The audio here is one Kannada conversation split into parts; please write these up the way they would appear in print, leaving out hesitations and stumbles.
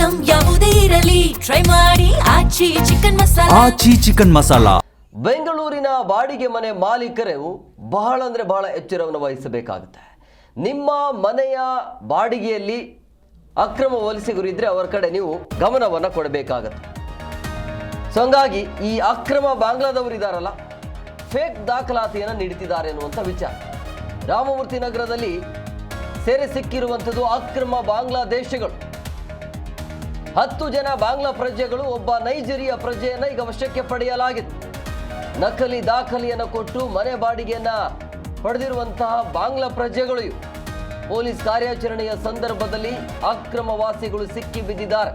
ಐಟಂ ಯಾವುದೇ ಇರಲಿ ಟ್ರೈ ಮಾಡಿ ಆಚಿ ಚಿಕನ್ ಮಸಾಲಾ. ಬೆಂಗಳೂರಿನ ಬಾಡಿಗೆ ಮನೆ ಮಾಲೀಕರು ಬಹಳ ಅಂದ್ರೆ ಬಹಳ ಎಚ್ಚರವನ್ನು ವಹಿಸಬೇಕಾಗುತ್ತೆ. ನಿಮ್ಮ ಮನೆಯ ಬಾಡಿಗೆಯಲ್ಲಿ ಅಕ್ರಮ ವಲಸಿಗರು ಇದ್ರೆ ಅವರ ಕಡೆ ನೀವು ಗಮನವನ್ನು ಕೊಡಬೇಕಾಗತ್ತೆ. ಸೊ ಹಂಗಾಗಿ ಈ ಅಕ್ರಮ ಬಾಂಗ್ಲಾದವರು ಇದಾರಲ್ಲ, ಫೇಕ್ ದಾಖಲಾತಿಯನ್ನು ನೀಡುತ್ತಿದ್ದಾರೆ ಅನ್ನುವಂಥ ವಿಚಾರ. ರಾಮಮೂರ್ತಿ ನಗರದಲ್ಲಿ ಸೆರೆ ಸಿಕ್ಕಿರುವಂಥದ್ದು ಅಕ್ರಮ ಬಾಂಗ್ಲಾದೇಶಗಳು. 10 ಜನ ಬಾಂಗ್ಲಾ ಪ್ರಜೆಗಳು, ಒಬ್ಬ ನೈಜೀರಿಯಾ ಪ್ರಜೆಯನ್ನ ಈಗ ವಶಕ್ಕೆ ಪಡೆಯಲಾಗಿದೆ. ನಕಲಿ ದಾಖಲೆಯನ್ನು ಕೊಟ್ಟು ಮನೆ ಬಾಡಿಗೆಯನ್ನ ಪಡೆದಿರುವಂತಹ ಬಾಂಗ್ಲಾ ಪ್ರಜೆಗಳು ಇವು. ಪೊಲೀಸ್ ಕಾರ್ಯಾಚರಣೆಯ ಸಂದರ್ಭದಲ್ಲಿ ಅಕ್ರಮವಾಸಿಗಳು ಸಿಕ್ಕಿ ಬಿದ್ದಿದ್ದಾರೆ.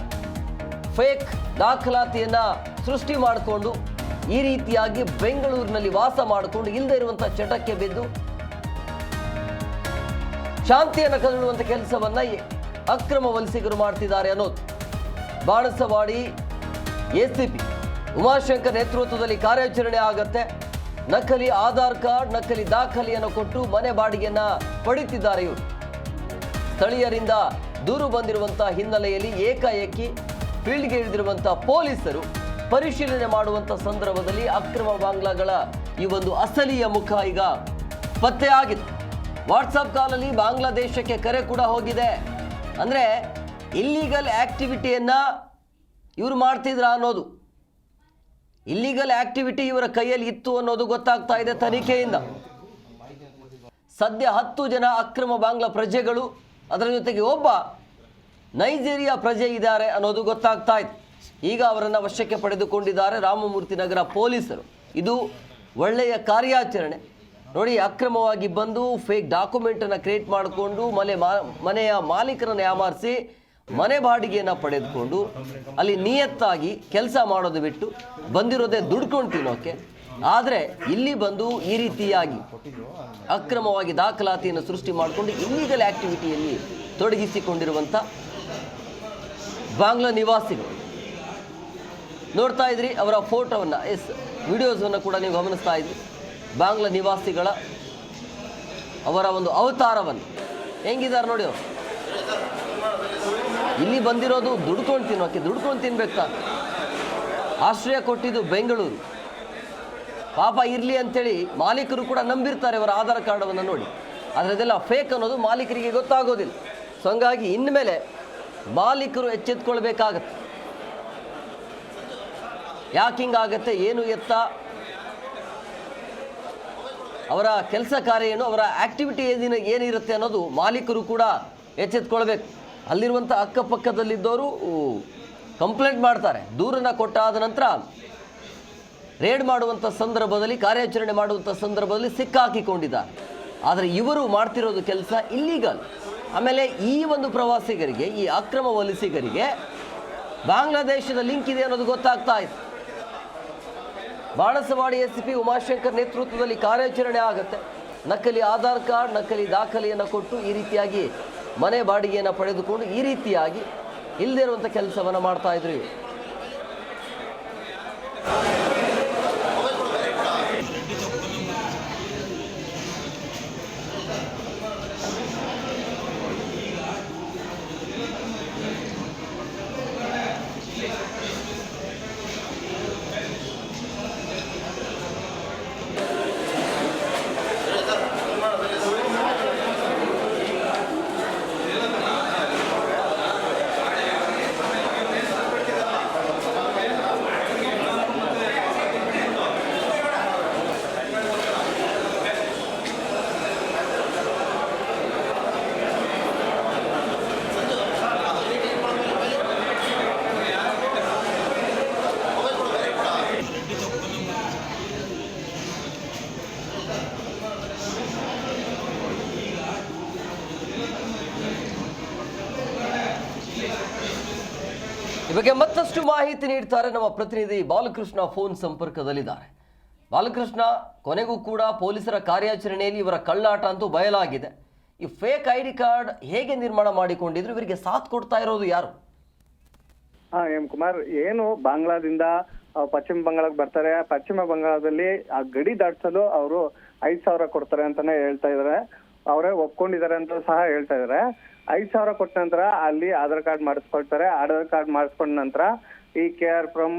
ಫೇಕ್ ದಾಖಲಾತಿಯನ್ನ ಸೃಷ್ಟಿ ಮಾಡಿಕೊಂಡು ಈ ರೀತಿಯಾಗಿ ಬೆಂಗಳೂರಿನಲ್ಲಿ ವಾಸ ಮಾಡಿಕೊಂಡು ಇಲ್ಲದೆ ಇರುವಂತಹ ಚಟಕ್ಕೆ ಬಿದ್ದು ಶಾಂತಿಯನ್ನು ಕದಡುವಂತ ಕೆಲಸವನ್ನ ಅಕ್ರಮ ವಲಸಿಗರು ಮಾಡ್ತಿದ್ದಾರೆ ಅನ್ನೋದು. ಬಾಣಸವಾಡಿ ಎಸಿಪಿ ಉಮಾಶಂಕರ್ ನೇತೃತ್ವದಲ್ಲಿ ಕಾರ್ಯಾಚರಣೆ ಆಗತ್ತೆ. ನಕಲಿ ಆಧಾರ್ ಕಾರ್ಡ್, ನಕಲಿ ದಾಖಲೆಯನ್ನು ಕೊಟ್ಟು ಮನೆ ಬಾಡಿಗೆಯನ್ನ ಪಡೆಯುತ್ತಿದ್ದಾರೆ ಇವರು. ಸ್ಥಳೀಯರಿಂದ ದೂರು ಬಂದಿರುವಂತಹ ಹಿನ್ನೆಲೆಯಲ್ಲಿ ಏಕಾಏಕಿ ಫೀಲ್ಡ್ಗೆ ಇಳಿದಿರುವಂತಹ ಪೊಲೀಸರು ಪರಿಶೀಲನೆ ಮಾಡುವಂತಹ ಸಂದರ್ಭದಲ್ಲಿ ಅಕ್ರಮ ಬಾಂಗ್ಲಾಗಳ ಈ ಒಂದು ಅಸಲಿಯ ಮುಖ ಈಗ ಪತ್ತೆ ಆಗಿದೆ. ವಾಟ್ಸಪ್ ಕಾಲಲ್ಲಿ ಬಾಂಗ್ಲಾದೇಶಕ್ಕೆ ಕರೆ ಕೂಡ ಹೋಗಿದೆ. ಅಂದ್ರೆ ಇಲ್ಲಿಗಲ್ ಆಕ್ಟಿವಿಟಿಯನ್ನ ಇವರು ಮಾಡ್ತಿದ್ರ ಅನ್ನೋದು, ಇಲ್ಲಿಗಲ್ ಆಕ್ಟಿವಿಟಿ ಇವರ ಕೈಯಲ್ಲಿ ಇತ್ತು ಅನ್ನೋದು ಗೊತ್ತಾಗ್ತಾ ಇದೆ ತನಿಖೆಯಿಂದ. ಸದ್ಯ 10 ಜನ ಅಕ್ರಮ ಬಾಂಗ್ಲಾ ಪ್ರಜೆಗಳು, ಅದರ ಜೊತೆಗೆ ಒಬ್ಬ ನೈಜೀರಿಯಾ ಪ್ರಜೆ ಇದ್ದಾರೆ ಅನ್ನೋದು ಗೊತ್ತಾಗ್ತಾ ಇದೆ. ಈಗ ಅವರನ್ನು ವಶಕ್ಕೆ ಪಡೆದುಕೊಂಡಿದ್ದಾರೆ ರಾಮಮೂರ್ತಿ ನಗರ ಪೊಲೀಸರು. ಇದು ಒಳ್ಳೆಯ ಕಾರ್ಯಾಚರಣೆ ನೋಡಿ. ಅಕ್ರಮವಾಗಿ ಬಂದು ಫೇಕ್ ಡಾಕ್ಯುಮೆಂಟನ್ನು ಕ್ರಿಯೇಟ್ ಮಾಡಿಕೊಂಡು ಮನೆಯ ಮಾಲೀಕರನ್ನು ಯಾಮಾರಿಸಿ ಮನೆ ಬಾಡಿಗೆಯನ್ನು ಪಡೆದುಕೊಂಡು ಅಲ್ಲಿ ನಿಯತ್ತಾಗಿ ಕೆಲಸ ಮಾಡೋದು ಬಿಟ್ಟು ಬಂದಿರೋದೇ ದುಡ್ಕೊಂಡು ತಿನ್ನೋಕೆ. ಆದರೆ ಇಲ್ಲಿ ಬಂದು ಈ ರೀತಿಯಾಗಿ ಅಕ್ರಮವಾಗಿ ದಾಖಲಾತಿಯನ್ನು ಸೃಷ್ಟಿ ಮಾಡಿಕೊಂಡು ಇಲ್ಲಿಗಲ್ ಆಕ್ಟಿವಿಟಿಯಲ್ಲಿ ತೊಡಗಿಸಿಕೊಂಡಿರುವಂಥ ಬಾಂಗ್ಲಾ ನಿವಾಸಿಗಳು ನೋಡ್ತಾ ಇದ್ರಿ. ಅವರ ಫೋಟೋವನ್ನು, ವಿಡಿಯೋಸನ್ನು ಕೂಡ ನೀವು ಗಮನಿಸ್ತಾ ಇದ್ರಿ. ಬಾಂಗ್ಲಾ ನಿವಾಸಿಗಳ ಅವರ ಒಂದು ಅವತಾರವನ್ನು ಹೆಂಗಿದ್ದಾರೆ ನೋಡಿ. ಅವರು ಇಲ್ಲಿ ಬಂದಿರೋದು ದುಡ್ಕೊಂಡು ತಿನ್ನೋಕೆ, ದುಡ್ಕೊಂಡು ತಿನ್ಬೇಕಾ. ಆಶ್ರಯ ಕೊಟ್ಟಿದ್ದು ಬೆಂಗಳೂರು. ಪಾಪ ಇರಲಿ ಅಂಥೇಳಿ ಮಾಲೀಕರು ಕೂಡ ನಂಬಿರ್ತಾರೆ ಅವರ ಆಧಾರ್ ಕಾರ್ಡವನ್ನು ನೋಡಿ. ಆದರೆ ಅದೆಲ್ಲ ಫೇಕ್ ಅನ್ನೋದು ಮಾಲೀಕರಿಗೆ ಗೊತ್ತಾಗೋದಿಲ್ಲ. ಸೊ ಹಂಗಾಗಿ ಇನ್ಮೇಲೆ ಮಾಲೀಕರು ಎಚ್ಚೆತ್ಕೊಳ್ಬೇಕಾಗತ್ತೆ. ಯಾಕೆ ಹಿಂಗಾಗತ್ತೆ, ಏನು ಎತ್ತ, ಅವರ ಕೆಲಸ ಕಾರ್ಯ ಏನು, ಅವರ ಆಕ್ಟಿವಿಟಿ ಏನಿರುತ್ತೆ ಅನ್ನೋದು ಮಾಲೀಕರು ಕೂಡ ಎಚ್ಚೆತ್ಕೊಳ್ಬೇಕು. ಅಲ್ಲಿರುವಂಥ ಅಕ್ಕಪಕ್ಕದಲ್ಲಿದ್ದವರು ಕಂಪ್ಲೇಂಟ್ ಮಾಡ್ತಾರೆ. ದೂರನ್ನು ಕೊಟ್ಟಾದ ನಂತರ ರೇಡ್ ಮಾಡುವಂಥ ಸಂದರ್ಭದಲ್ಲಿ, ಕಾರ್ಯಾಚರಣೆ ಮಾಡುವಂಥ ಸಂದರ್ಭದಲ್ಲಿ ಸಿಕ್ಕಾಕಿಕೊಂಡಿದ್ದಾರೆ. ಆದರೆ ಇವರು ಮಾಡ್ತಿರೋದು ಕೆಲಸ ಇಲ್ಲೀಗಲ್. ಆಮೇಲೆ ಈ ಒಂದು ಪ್ರವಾಸಿಗರಿಗೆ, ಈ ಅಕ್ರಮ ವಲಸಿಗರಿಗೆ ಬಾಂಗ್ಲಾದೇಶದ ಲಿಂಕ್ ಇದೆ ಅನ್ನೋದು ಗೊತ್ತಾಗ್ತಾ ಇದೆ. ಬಾಣಸವಾಡಿ ಎಸಿಪಿ ಉಮಾಶಂಕರ್ ನೇತೃತ್ವದಲ್ಲಿ ಕಾರ್ಯಾಚರಣೆ ಆಗುತ್ತೆ. ನಕಲಿ ಆಧಾರ್ ಕಾರ್ಡ್, ನಕಲಿ ದಾಖಲೆಯನ್ನು ಕೊಟ್ಟು ಈ ರೀತಿಯಾಗಿ ಮನೆ ಬಾಡಿಗೆಯನ್ನು ಪಡೆದುಕೊಂಡು ಈ ರೀತಿಯಾಗಿ ಇಲ್ಲದೇ ಇರುವಂಥ ಕೆಲಸವನ್ನು ಮಾಡ್ತಾ ಇದ್ರು. ಈ ಬಗ್ಗೆ ಮತ್ತಷ್ಟು ಮಾಹಿತಿ ನೀಡ್ತಾರೆ ನಮ್ಮ ಪ್ರತಿನಿಧಿ ಬಾಲಕೃಷ್ಣ. ಫೋನ್ ಸಂಪರ್ಕದಲ್ಲಿದ್ದಾರೆ. ಬಾಲಕೃಷ್ಣ, ಕೊನೆಗೂ ಕೂಡ ಪೊಲೀಸರ ಕಾರ್ಯಾಚರಣೆಯಲ್ಲಿ ಇವರ ಕಳ್ಳಾಟ ಅಂತೂ ಬಯಲಾಗಿದೆ. ಈ ಫೇಕ್ ಐಡಿ ಕಾರ್ಡ್ ಹೇಗೆ ನಿರ್ಮಾಣ ಮಾಡಿಕೊಂಡಿದ್ರು, ಇವರಿಗೆ ಸಾಥ್ ಕೊಡ್ತಾ ಇರೋದು ಯಾರು? ಎಂ ಕುಮಾರ್, ಏನು ಬಾಂಗ್ಲಾದಿಂದ ಪಶ್ಚಿಮ ಬಂಗಾಳಕ್ಕೆ ಬರ್ತಾರೆ. ಪಶ್ಚಿಮ ಬಂಗಾಳದಲ್ಲಿ ಆ ಗಡಿ ದಾಟಿಸಲು ಅವರು 5,000 ಕೊಡ್ತಾರೆ ಅಂತಾನೆ ಹೇಳ್ತಾ ಇದಾರೆ. ಅವರೇ ಒಪ್ಕೊಂಡಿದ್ದಾರೆ ಅಂತ ಸಹ ಹೇಳ್ತಾ ಇದಾರೆ. 5,000 ಕೊಟ್ಟ ನಂತರ ಅಲ್ಲಿ ಆಧಾರ್ ಕಾರ್ಡ್ ಮಾಡಿಸ್ಕೊಳ್ತಾರೆ. ಆಧಾರ್ ಕಾರ್ಡ್ ಮಾಡಿಸ್ಕೊಂಡ ನಂತರ ಈ KR ಪುರಂ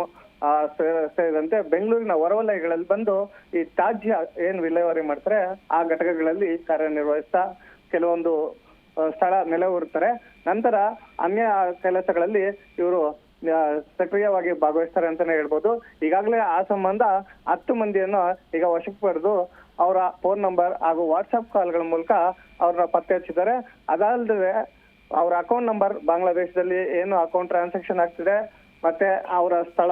ಸೇರಿದಂತೆ ಬೆಂಗಳೂರಿನ ಹೊರವಲಯಗಳಲ್ಲಿ ಬಂದು ಈ ತ್ಯಾಜ್ಯ ಏನ್ ವಿಲೇವಾರಿ ಮಾಡ್ತಾರೆ ಆ ಘಟಕಗಳಲ್ಲಿ ಕಾರ್ಯನಿರ್ವಹಿಸ್ತಾ ಕೆಲವೊಂದು ಸ್ಥಳ ನೆಲೆಯೂರ್ತಾರೆ. ನಂತರ ಅನ್ಯ ಕೆಲಸಗಳಲ್ಲಿ ಇವರು ಸಕ್ರಿಯವಾಗಿ ಭಾಗವಹಿಸ್ತಾರೆ ಅಂತಾನೆ ಹೇಳ್ಬೋದು. ಈಗಾಗಲೇ ಆ ಸಂಬಂಧ 10 ಮಂದಿಯನ್ನು ಈಗ ವಶಕ್ಕೆ ಪಡೆದು ಅವರ ಫೋನ್ ನಂಬರ್ ಹಾಗೂ ವಾಟ್ಸ್ಆಪ್ ಕಾಲ್ಗಳ ಮೂಲಕ ಅವ್ರನ್ನ ಪತ್ತೆ ಹಚ್ಚಿದ್ದಾರೆ. ಅದಲ್ಲದೆ ಅವರ ಅಕೌಂಟ್ ನಂಬರ್, ಬಾಂಗ್ಲಾದೇಶದಲ್ಲಿ ಏನು ಅಕೌಂಟ್ ಟ್ರಾನ್ಸಾಕ್ಷನ್ ಆಗ್ತಿದೆ, ಮತ್ತೆ ಅವರ ಸ್ಥಳ,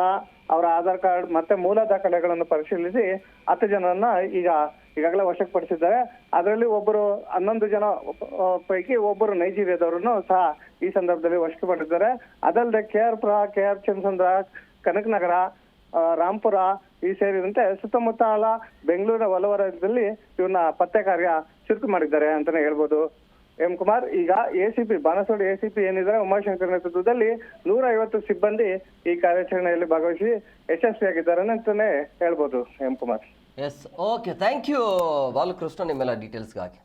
ಅವರ ಆಧಾರ್ ಕಾರ್ಡ್ ಮತ್ತೆ ಮೂಲ ದಾಖಲೆಗಳನ್ನು ಪರಿಶೀಲಿಸಿ 10 ಜನರನ್ನ ಈಗಾಗಲೇ ವಶಕ್ಕೆ ಪಡಿಸಿದ್ದಾರೆ. ಅದರಲ್ಲಿ ಒಬ್ಬರು 11 ಜನ ಪೈಕಿ ಒಬ್ಬರು ನೈಜೀರಿಯಾದವರನ್ನು ಸಹ ಈ ಸಂದರ್ಭದಲ್ಲಿ ವಶಕ್ಕೆ ಪಡೆದಿದ್ದಾರೆ. ಅದಲ್ಲದೆ KR ಪುರ, KR ಚಂದ್ರಸಂದ್ರ, ಕನಕನಗರ, ರಾಂಪುರ ಈ ಸೇರಿದಂತೆ ಸುತ್ತಮುತ್ತಲ ಬೆಂಗಳೂರಿನ ಹೊಲವಲಯದಲ್ಲಿ ಇವ್ರನ್ನ ಪತ್ತೆ ಕಾರ್ಯ ಚುರುಕು ಮಾಡಿದ್ದಾರೆ ಅಂತಾನೆ ಹೇಳ್ಬೋದು. ಎಂ ಕುಮಾರ್, ಈಗ ACP ಬಾಣಸ್ವಾಡಿ ACP ಏನಿದ್ದಾರೆ ಉಮಾಶಂಕರ್ ನೇತೃತ್ವದಲ್ಲಿ 150 ಸಿಬ್ಬಂದಿ ಈ ಕಾರ್ಯಾಚರಣೆಯಲ್ಲಿ ಭಾಗವಹಿಸಿ ಯಶಸ್ವಿಯಾಗಿದ್ದಾರೆ ಅಂತಾನೆ ಹೇಳ್ಬೋದು. M Kumar. Yes, okay, thank you Balakrishna ನಿಮ್ಮೆಲ್ಲ ಡೀಟೇಲ್ಸ್ಗಾಗಿ.